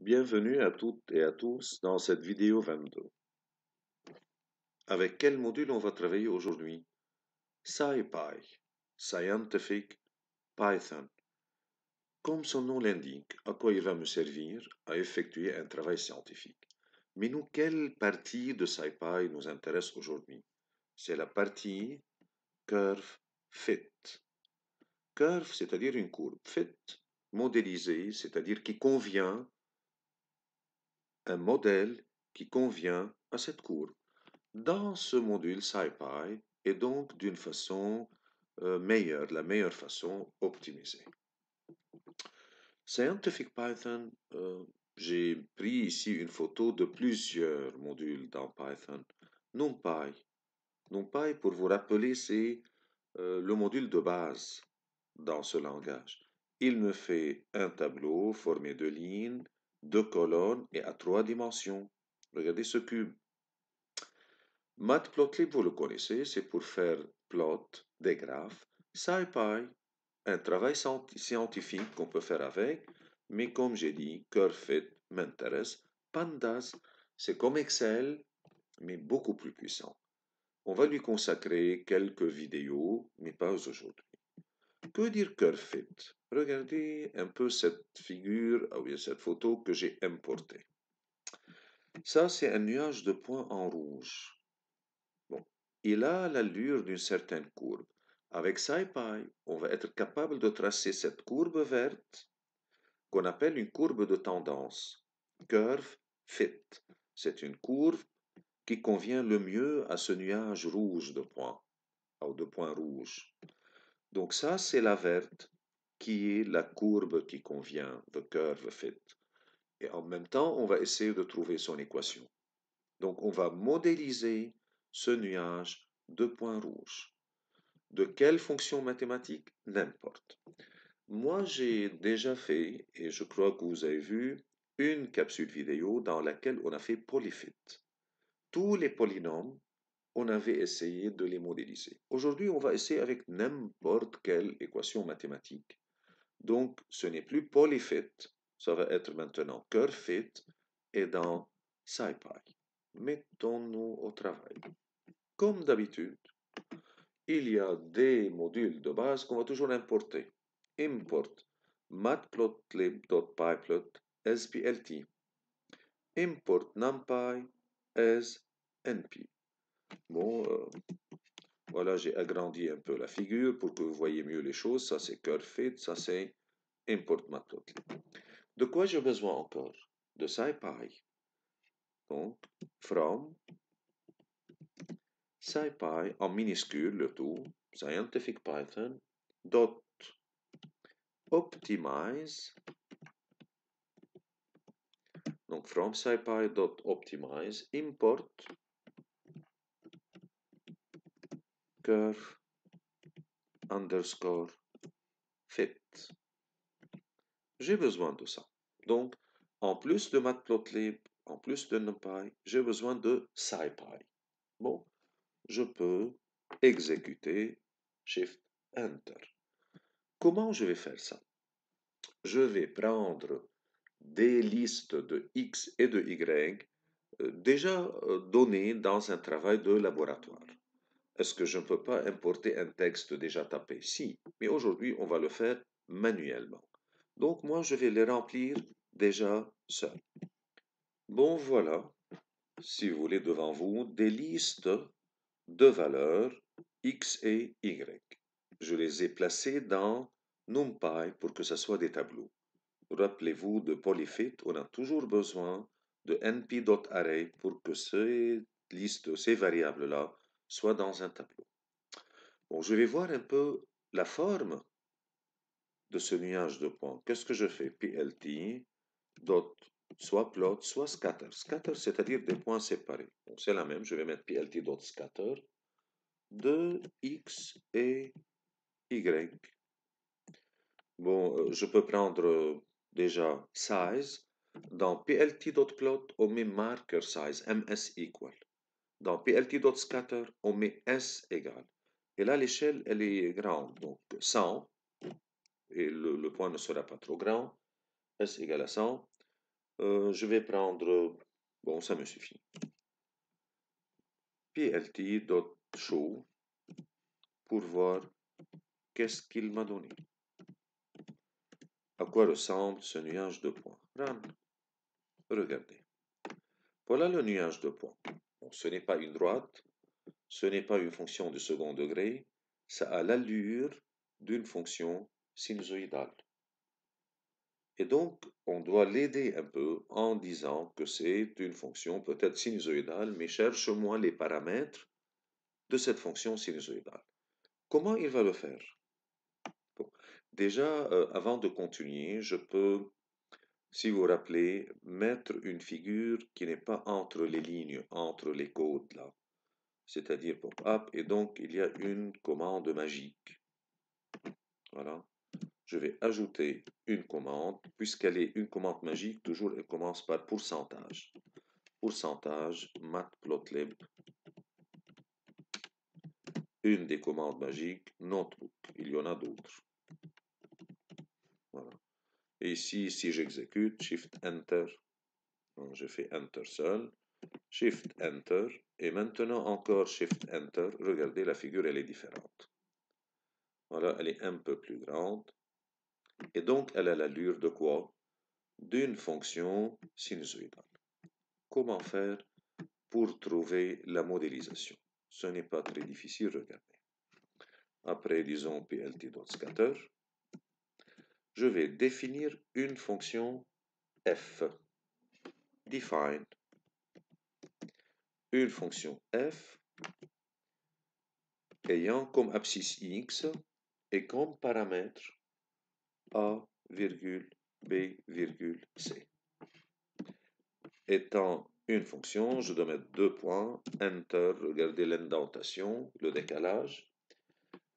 Bienvenue à toutes et à tous dans cette vidéo 22. Avec quel module on va travailler aujourd'hui? SciPy, Scientific Python. Comme son nom l'indique, à quoi il va me servir? À effectuer un travail scientifique. Mais nous, quelle partie de SciPy nous intéresse aujourd'hui? C'est la partie Curve Fit. Curve, c'est-à-dire une courbe. Fit, modélisée, c'est-à-dire qui convient, un modèle qui convient à cette courbe. Dans ce module SciPy est donc d'une façon meilleure, la meilleure façon optimisée. Scientific Python, j'ai pris ici une photo de plusieurs modules dans Python. NumPy. NumPy, pour vous rappeler, c'est le module de base dans ce langage. Il me fait un tableau formé de lignes, de colonnes et à 3 dimensions. Regardez ce cube. Matplotlib, vous le connaissez, c'est pour faire plot des graphes. SciPy, un travail scientifique qu'on peut faire avec, mais comme j'ai dit, Curvefit m'intéresse. Pandas, c'est comme Excel, mais beaucoup plus puissant. On va lui consacrer quelques vidéos, mais pas aujourd'hui. Que dire Curvefit? Regardez un peu cette figure, ou bien cette photo que j'ai importée. Ça, c'est un nuage de points en rouge. Bon, il a l'allure d'une certaine courbe. Avec SciPy, on va être capable de tracer cette courbe verte qu'on appelle une courbe de tendance. Curve fit. C'est une courbe qui convient le mieux à ce nuage rouge de points, ou de points rouges. Donc ça, c'est la verte qui est la courbe qui convient, the curve fit. Et en même temps, on va essayer de trouver son équation. Donc on va modéliser ce nuage de points rouges. De quelle fonction mathématique? N'importe. Moi, j'ai déjà fait, et je crois que vous avez vu, une capsule vidéo dans laquelle on a fait polyfit. Tous les polynômes, on avait essayé de les modéliser. Aujourd'hui, on va essayer avec n'importe quelle équation mathématique. Donc, ce n'est plus polyfit, ça va être maintenant curvefit et dans SciPy. Mettons-nous au travail. Comme d'habitude, il y a des modules de base qu'on va toujours importer. Import matplotlib.pyplot as plt. Import numpy as np. Bon, voilà, j'ai agrandi un peu la figure pour que vous voyez mieux les choses. Ça, c'est curvefit, ça, c'est import matplotlib. De quoi j'ai besoin encore? De SciPy. Donc, from SciPy en minuscule, le tout, Scientific Python, dot optimize. Donc, from SciPy.optimize, import curve underscore fit. J'ai besoin de ça. Donc, en plus de Matplotlib, en plus de NumPy, j'ai besoin de SciPy. Bon, je peux exécuter Shift Enter. Comment je vais faire ça? Je vais prendre des listes de X et de Y déjà données dans un travail de laboratoire. Est-ce que je ne peux pas importer un texte déjà tapé? Si, mais aujourd'hui, on va le faire manuellement. Donc, moi, je vais les remplir déjà seul. Bon, voilà, si vous voulez, devant vous, des listes de valeurs X et Y. Je les ai placées dans NumPy pour que ce soit des tableaux. Rappelez-vous de polyfit, on a toujours besoin de np.array pour que ces listes, ces variables-là, soient dans un tableau. Bon, je vais voir un peu la forme de ce nuage de points. Qu'est-ce que je fais? plt, dot, soit plot, soit scatter. Scatter, c'est-à-dire des points séparés. Bon, c'est la même, je vais mettre plt.scatter de x et y. Bon, je peux prendre déjà size. Dans plt.plot, on met marker size, ms equal. Dans plt.scatter, on met s égale. Et là, l'échelle, elle est grande, donc 100, et le point ne sera pas trop grand, s égale à 100. Je vais prendre, bon, ça me suffit. plt.show pour voir qu'est-ce qu'il m'a donné. À quoi ressemble ce nuage de points? Run. Regardez. Voilà le nuage de points. Bon, ce n'est pas une droite, ce n'est pas une fonction de second degré, ça a l'allure d'une fonction sinusoïdale. Et donc, on doit l'aider un peu en disant que c'est une fonction peut-être sinusoïdale, mais cherche-moi les paramètres de cette fonction sinusoïdale. Comment il va le faire? Bon. Déjà, avant de continuer, je peux, si vous vous rappelez, mettre une figure qui n'est pas entre les lignes, entre les codes là, c'est-à-dire pop-up, et donc il y a une commande magique. Voilà. Je vais ajouter une commande, puisqu'elle est une commande magique, toujours elle commence par pourcentage. Pourcentage, matplotlib, une des commandes magiques, notebook. Il y en a d'autres. Voilà. Et ici, si j'exécute, Shift Enter, je fais Enter seul, Shift Enter, et maintenant encore Shift Enter. Regardez, la figure, elle est différente. Voilà, elle est un peu plus grande. Et donc, elle a l'allure de quoi? D'une fonction sinusoïdale. Comment faire pour trouver la modélisation? Ce n'est pas très difficile, regardez. Après, disons plt.scatter, je vais définir une fonction f. Define une fonction f ayant comme abscisse x et comme paramètre a, b, c. Étant une fonction, je dois mettre deux points, enter, regardez l'indentation, le décalage.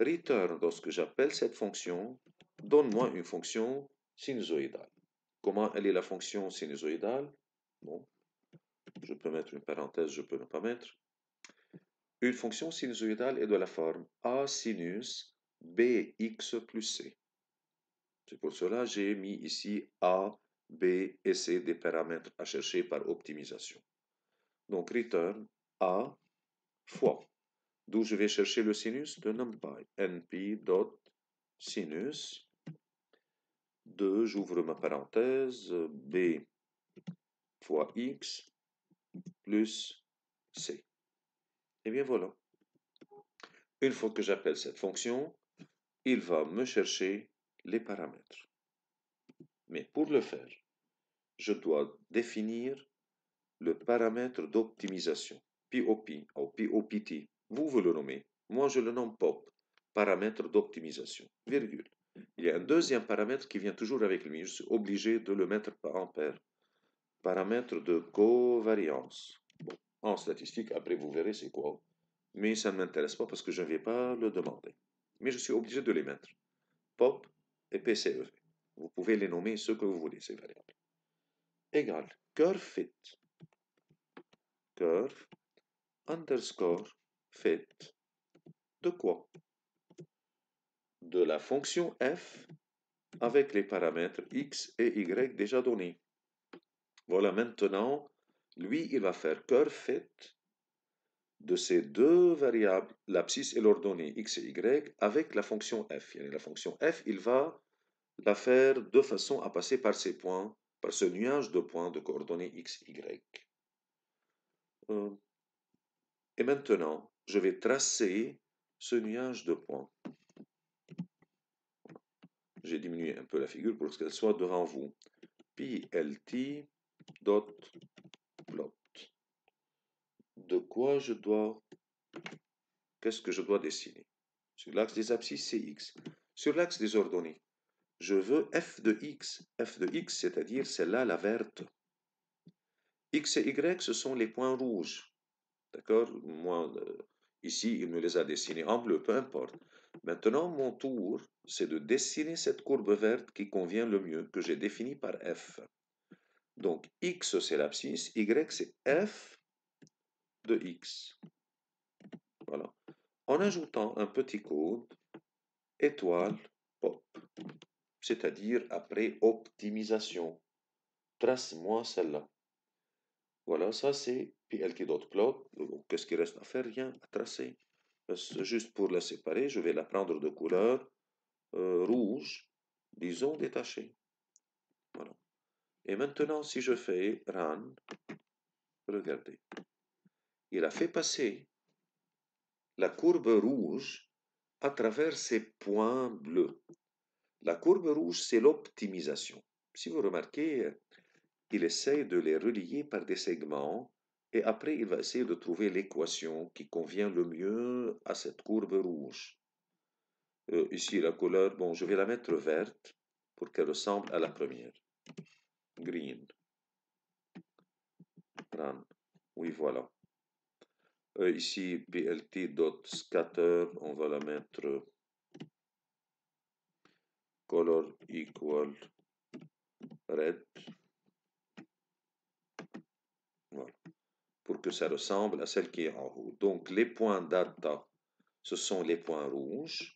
Return, lorsque j'appelle cette fonction, donne-moi une fonction sinusoïdale. Comment elle est la fonction sinusoïdale? Bon, je peux mettre une parenthèse, je peux ne pas mettre. Une fonction sinusoïdale est de la forme a sinus bx plus c. C'est pour cela que j'ai mis ici a, b et c des paramètres à chercher par optimisation. Donc return a fois, d'où je vais chercher le sinus de NumPy, np.sinus de, j'ouvre ma parenthèse, b fois x plus c. Et bien voilà. Une fois que j'appelle cette fonction, il va me chercher les paramètres. Mais pour le faire, je dois définir le paramètre d'optimisation, POP ou POPT. Vous le nommez, moi je le nomme POP, paramètre d'optimisation, virgule. Il y a un deuxième paramètre qui vient toujours avec lui, je suis obligé de le mettre en paire. Paramètre de covariance. Bon, en statistique, après vous verrez c'est quoi, mais ça ne m'intéresse pas parce que je ne vais pas le demander. Mais je suis obligé de les mettre. POP et PCEV. Vous pouvez les nommer ce que vous voulez, ces variables. Égal, curve fit. Curve underscore fit. De quoi? De la fonction f avec les paramètres x et y déjà donnés. Voilà, maintenant, lui, il va faire curve fit de ces deux variables, l'abscisse et l'ordonnée x et y, avec la fonction f. La fonction f, il va la faire de façon à passer par ces points, par ce nuage de points de coordonnées x, y. Et maintenant, je vais tracer ce nuage de points. J'ai diminué un peu la figure pour qu'elle soit devant vous. plt.plot. De quoi je dois... Qu'est-ce que je dois dessiner? Sur l'axe des abscisses, c'est x. Sur l'axe des ordonnées, je veux f de x. F de x, c'est-à-dire celle-là, la verte. X et y, ce sont les points rouges. D'accord? Moi, ici, il me les a dessinés en bleu, peu importe. Maintenant, mon tour, c'est de dessiner cette courbe verte qui convient le mieux, que j'ai définie par f. Donc, x, c'est l'abscisse, y, c'est f de x. Voilà. En ajoutant un petit code, étoile, pop, c'est-à-dire après optimisation. trace-moi celle-là. Voilà, ça c'est plt.plot. Donc, qu'est-ce qu'il reste à faire? Rien à tracer. Juste pour la séparer, je vais la prendre de couleur rouge, disons détachée. Voilà. Et maintenant, si je fais run, regardez. Il a fait passer la courbe rouge à travers ces points bleus. La courbe rouge, c'est l'optimisation. Si vous remarquez, il essaye de les relier par des segments et après, il va essayer de trouver l'équation qui convient le mieux à cette courbe rouge. Ici, la couleur, bon, je vais la mettre verte pour qu'elle ressemble à la première. Green. Run. Oui, voilà. Ici, plt.scatter, on va la mettre color equal red. Voilà. Pour que ça ressemble à celle qui est en haut. Donc, les points data, ce sont les points rouges.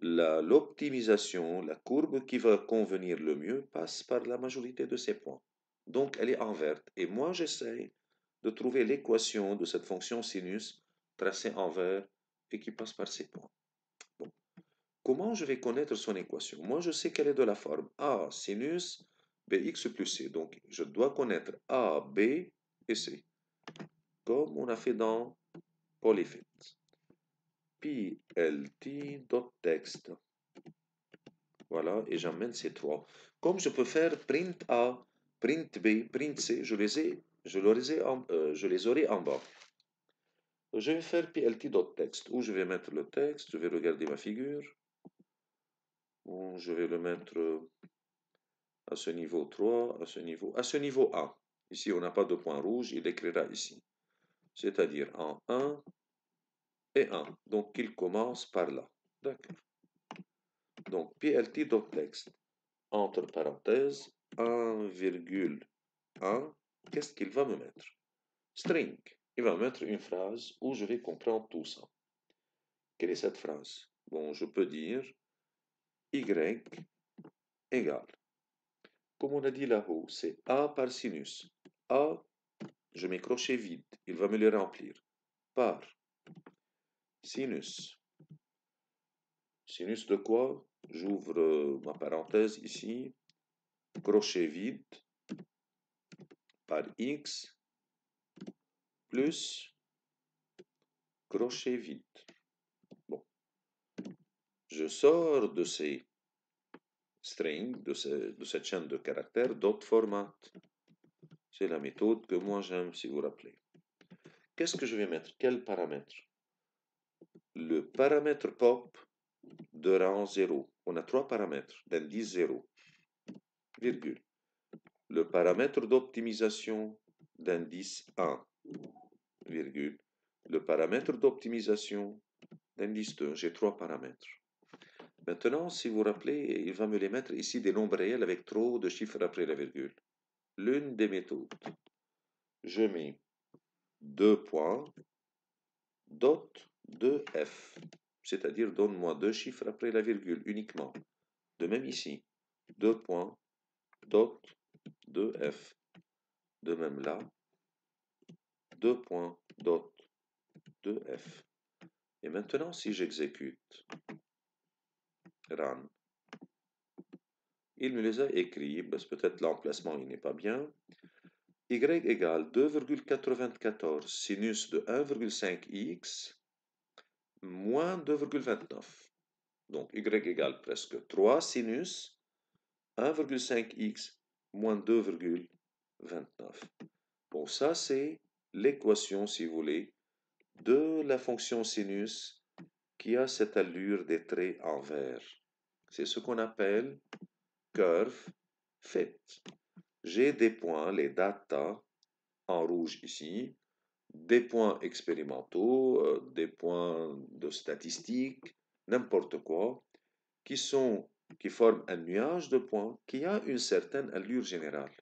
L'optimisation, la courbe qui va convenir le mieux, passe par la majorité de ces points. Donc, elle est en verte. Et moi, j'essaie de trouver l'équation de cette fonction sinus tracée en vert et qui passe par ces points. Bon. Comment je vais connaître son équation? Moi, je sais qu'elle est de la forme A sinus bx plus c. Donc, je dois connaître A, B et C, comme on a fait dans Polyfit. plt.text. Voilà, et j'emmène ces trois. Comme je peux faire print A, print B, print C, je les aurai en bas. Je vais faire plt.text, où je vais mettre le texte, je vais regarder ma figure. Bon, je vais le mettre à ce niveau 3, à ce niveau A. Ici, on n'a pas de point rouge, il écrira ici. C'est-à-dire en 1 et 1. Donc, il commence par là. D'accord. Donc, plt.text, entre parenthèses, 1,1, qu'est-ce qu'il va me mettre? String. Il va me mettre une phrase où je vais comprendre tout ça. Quelle est cette phrase? Bon, je peux dire y égale. Comme on a dit là-haut, c'est A par sinus. A, je mets crochet vide, il va me le remplir. Par sinus. Sinus de quoi? J'ouvre ma parenthèse ici. Crochet vide par x plus crochet vide. Bon. Je sors de ces strings, de cette chaîne de caractères, d'autres formats. C'est la méthode que moi j'aime, si vous vous rappelez. Qu'est-ce que je vais mettre? Quel paramètre? Le paramètre pop de rang 0. On a trois paramètres d'indice 0, virgule. Le paramètre d'optimisation d'indice 1, virgule. Le paramètre d'optimisation d'indice 2. J'ai trois paramètres. Maintenant, si vous vous rappelez, il va me les mettre ici des nombres réels avec trop de chiffres après la virgule. L'une des méthodes. Je mets 2 points, dot de f. C'est-à-dire, donne-moi deux chiffres après la virgule uniquement. De même ici. 2 points, dot de f. De même là. 2 points, dot de f. Et maintenant, si j'exécute run, il me les a écrits, peut-être l'emplacement il n'est pas bien. Y égale 2,94 sinus de 1,5x moins 2,29. Donc y égale presque 3 sinus 1,5x moins 2,29. Bon, ça c'est l'équation, si vous voulez, de la fonction sinus qui a cette allure des traits en vert. C'est ce qu'on appelle curve fit. J'ai des points, les data, en rouge ici, des points expérimentaux, des points de statistiques, n'importe quoi, qui forment un nuage de points qui a une certaine allure générale.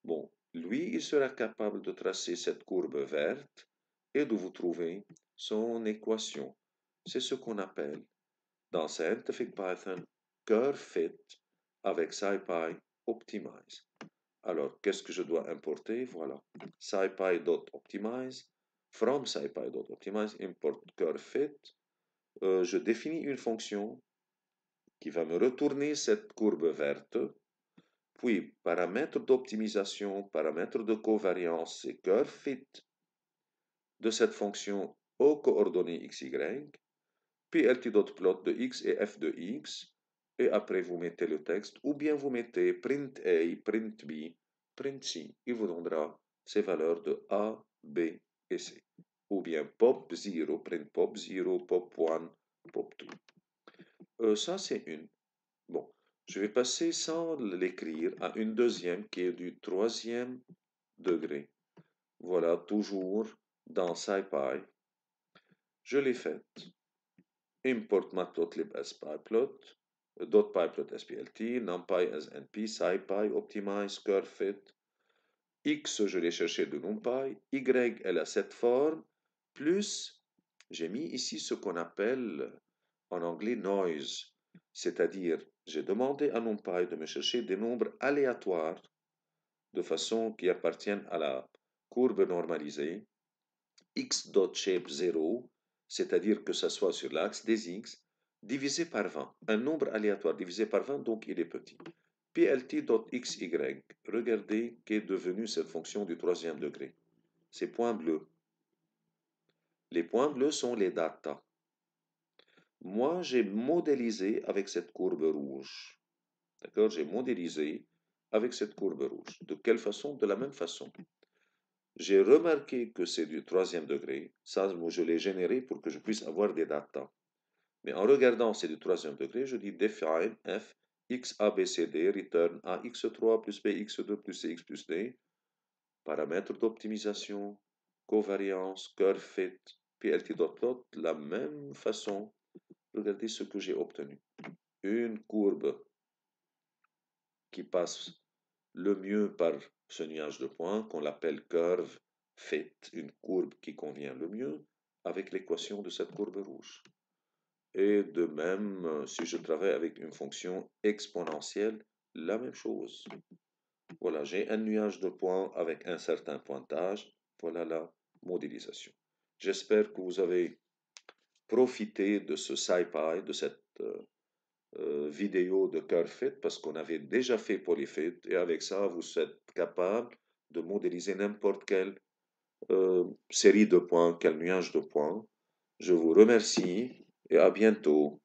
Bon, lui, il sera capable de tracer cette courbe verte et de vous trouver son équation. C'est ce qu'on appelle, dans Scientific Python, curve fit avec SciPy Optimize. Alors, qu'est-ce que je dois importer? Voilà. SciPy.optimize. From SciPy.optimize, import curveFit. Je définis une fonction qui va me retourner cette courbe verte. Puis, paramètre d'optimisation, paramètre de covariance, c'est curveFit de cette fonction aux coordonnées x, y. Plt.plot de x et f de x. Et après, vous mettez le texte, ou bien vous mettez print A, print B, print C. Il vous donnera ces valeurs de A, B et C. Ou bien pop 0, print pop 0, pop 1, pop 2. Ça, c'est une. Bon, je vais passer sans l'écrire à une deuxième qui est du troisième degré. Voilà, toujours dans SciPy. Je l'ai faite. Import matplotlib as pyplot, .pyplot splt, numpy as np, scipy, optimize, curveFit. X, je l'ai cherché de numpy. Y, elle a cette forme. Plus, j'ai mis ici ce qu'on appelle en anglais noise. C'est-à-dire, j'ai demandé à numpy de me chercher des nombres aléatoires de façon qui appartiennent à la courbe normalisée. X.shape 0, c'est-à-dire que ça soit sur l'axe des x, divisé par 20. Un nombre aléatoire divisé par 20, donc il est petit. Plt.xy, regardez qu'est devenue cette fonction du troisième degré. Ces points bleus. Les points bleus sont les data. Moi, j'ai modélisé avec cette courbe rouge. D'accord? J'ai modélisé avec cette courbe rouge. De quelle façon? De la même façon. J'ai remarqué que c'est du troisième degré. Ça, je l'ai généré pour que je puisse avoir des data. Mais en regardant, c'est du troisième degré, je dis define f x abcd return ax3 plus bx2 plus cx plus d, paramètre d'optimisation, covariance, curveFit, plt.plot, la même façon. Regardez ce que j'ai obtenu. Une courbe qui passe le mieux par ce nuage de points qu'on appelle curveFit, une courbe qui convient le mieux avec l'équation de cette courbe rouge. Et de même, si je travaille avec une fonction exponentielle, la même chose. Voilà, j'ai un nuage de points avec un certain pointage. Voilà la modélisation. J'espère que vous avez profité de ce SciPy, de cette vidéo de curveFit, parce qu'on avait déjà fait PolyFit, et avec ça, vous êtes capable de modéliser n'importe quelle série de points, quel nuage de points. Je vous remercie et à bientôt.